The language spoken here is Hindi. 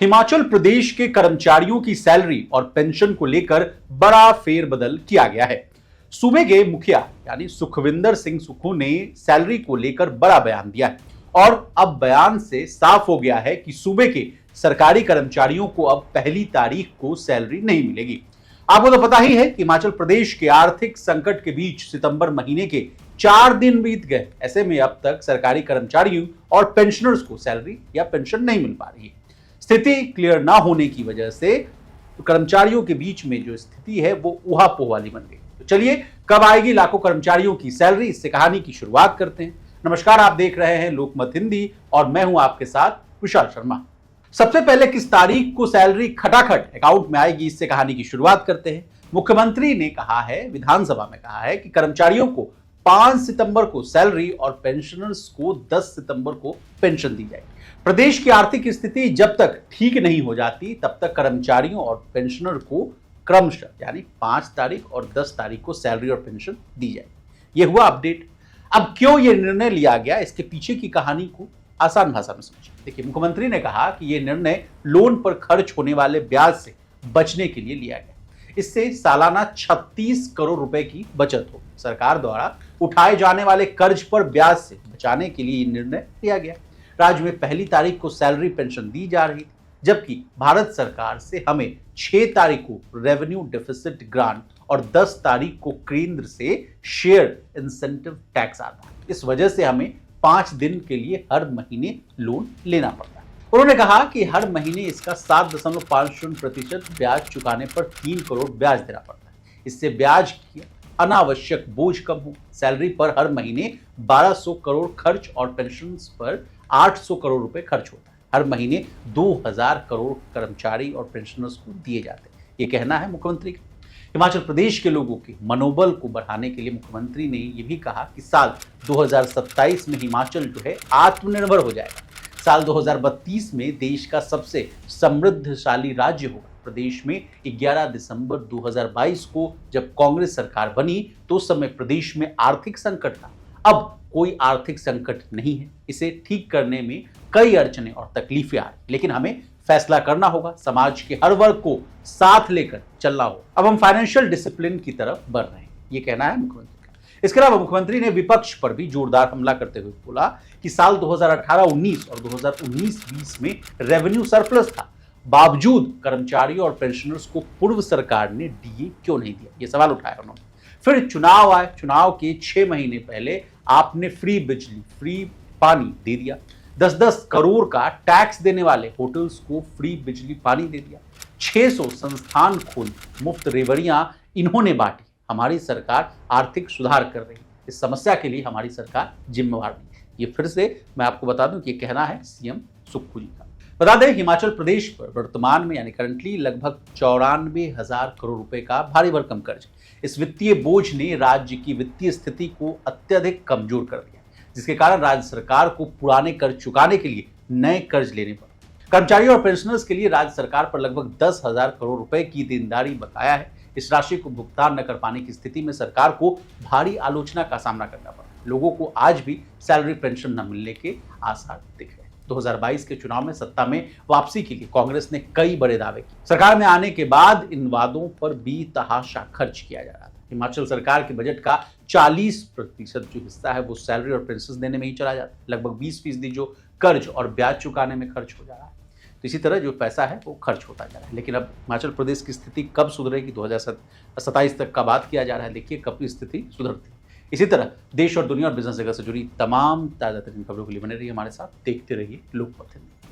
हिमाचल प्रदेश के कर्मचारियों की सैलरी और पेंशन को लेकर बड़ा फेरबदल किया गया है। सूबे के मुखिया यानी सुखविंदर सिंह सुक्खू ने सैलरी को लेकर बड़ा बयान दिया है और अब बयान से साफ हो गया है कि सूबे के सरकारी कर्मचारियों को अब पहली तारीख को सैलरी नहीं मिलेगी। आपको तो पता ही है कि हिमाचल प्रदेश के आर्थिक संकट के बीच सितंबर महीने के 4 दिन बीत गए। ऐसे में अब तक सरकारी कर्मचारियों और पेंशनर्स को सैलरी या पेंशन नहीं मिल पा रही है। स्थिति क्लियर ना होने की वजह से कर्मचारियों के बीच में जो स्थिति है वो ऊहापोह वाली बन गई। तो चलिए, कब आएगी लाखों कर्मचारियों की सैलरी, इससे कहानी की शुरुआत करते हैं। नमस्कार, आप देख रहे हैं लोकमत हिंदी और मैं हूं आपके साथ विशाल शर्मा। सबसे पहले किस तारीख को सैलरी खटाखट अकाउंट में आएगी, इससे कहानी की शुरुआत करते हैं। मुख्यमंत्री ने कहा है, विधानसभा में कहा है कि कर्मचारियों को 5 सितंबर को सैलरी और पेंशनर्स को 10 सितंबर को पेंशन दी जाएगी। प्रदेश की आर्थिक स्थिति जब तक ठीक नहीं हो जाती तब तक कर्मचारियों और पेंशनर को क्रमशः यानी 5 तारीख और 10 तारीख को सैलरी और पेंशन दी जाएगी। ये हुआ अपडेट। अब क्यों ये निर्णय लिया गया, इसके पीछे की कहानी को आसान भाषा में समझिए। देखिए, मुख्यमंत्री ने कहा कि यह निर्णय लोन पर खर्च होने वाले ब्याज से बचने के लिए लिया गया। इससे सालाना 36 करोड़ रुपए की बचत होगी। सरकार द्वारा उठाए जाने वाले कर्ज पर ब्याज से बचाने के लिए यह निर्णय लिया गया। राज्य में पहली तारीख को सैलरी पेंशन दी जा रही थी, जबकि भारत सरकार से हमें 6 तारीख को रेवेन्यू डेफिसिट ग्रांट और 10 तारीख को केंद्र से शेयर इंसेंटिव टैक्स आता है। इस वजह से हमें 5 दिन के लिए हर महीने लोन लेना पड़ता है। उन्होंने कहा कि हर महीने इसका 7.50% ब्याज चुकाने पर 3 करोड़ ब्याज देना पड़ता है। इससे ब्याज की अनावश्यक बोझ कम हो। सैलरी पर हर महीने 1200 करोड़ खर्च और पेंशन पर 800 करोड़ रुपए खर्च होता है। हर महीने 2000 करोड़ कर्मचारी और पेंशनर्स को दिए जाते हैं। ये कहना है मुख्यमंत्री का। हिमाचल प्रदेश के लोगों के मनोबल को बढ़ाने के लिए मुख्यमंत्री ने यह भी कहा कि साल 2027 में हिमाचल जो है आत्मनिर्भर हो जाएगा। साल 2032 में देश का सबसे समृद्धशाली राज्य होगा। प्रदेश में 11 दिसंबर 2022 को जब कांग्रेस सरकार बनी तो उस समय प्रदेश में आर्थिक संकट था। अब कोई आर्थिक संकट नहीं है। इसे ठीक करने में कई अड़चनें और तकलीफें आ रही, लेकिन हमें फैसला करना होगा। समाज के हर वर्ग को साथ लेकर चलना होगा। अब हम फाइनेंशियल डिसिप्लिन की तरफ बढ़ रहे हैं, ये कहना है मुख्यमंत्री का। इसके अलावा मुख्यमंत्री ने विपक्ष पर भी जोरदार हमला करते हुए बोला कि साल 2018-19 और 2019-20 में रेवेन्यू सरप्लस था, बावजूद कर्मचारियों और पेंशनर्स को पूर्व सरकार ने डीए क्यों नहीं दिया, ये सवाल उठाया उन्होंने। फिर चुनाव आए, चुनाव के 6 महीने पहले आपने फ्री बिजली, फ्री पानी दे दिया। 10-10 करोड़ का टैक्स देने वाले होटल्स को फ्री बिजली पानी दे दिया। 600 संस्थान खोल, मुफ्त रेवड़ियां इन्होंने बांटी। हमारी सरकार आर्थिक सुधार कर रही है। इस समस्या के लिए हमारी सरकार जिम्मेवार नहीं। ये फिर से मैं आपको बता दूं कि ये कहना है सीएम सुक्खू जी का। बता दें, हिमाचल प्रदेश पर वर्तमान में यानी करंटली लगभग 94,000 करोड़ रुपए का भारी भरकम कर्ज। इस वित्तीय बोझ ने राज्य की वित्तीय स्थिति को अत्यधिक कमजोर कर दिया, जिसके कारण राज्य सरकार को पुराने कर्ज चुकाने के लिए नए कर्ज लेने पड़े। कर्मचारियों और पेंशनर्स के लिए राज्य सरकार पर लगभग 10,000 करोड़ रुपए की देनदारी बकाया है। इस राशि को भुगतान न कर पाने की स्थिति में सरकार को भारी आलोचना का सामना करना पड़ा। लोगों को आज भी सैलरी पेंशन न मिलने के आसार दिख रहे हैं। 2022 के चुनाव में सत्ता में वापसी के लिए कांग्रेस ने कई बड़े दावे किए। सरकार में आने के बाद इन वादों पर बेतहाशा खर्च किया जा रहा था। हिमाचल सरकार के बजट का 40% जो हिस्सा है वो सैलरी और पेंशन देने में ही चला जाता है। लगभग 20% जो कर्ज और ब्याज चुकाने में खर्च हो जा रहा है। तो इसी तरह जो पैसा है वो खर्च होता जा रहा है। लेकिन अब हिमाचल प्रदेश की स्थिति कब सुधरेगी, 2027 तक का बात किया जा रहा है। देखिए कब स्थिति सुधरती है। इसी तरह देश और दुनिया और बिजनेस जगत से जुड़ी तमाम ताजा तरीन खबरों के लिए बने रहिए हमारे साथ, देखते रहिए लोकमत हिंदी।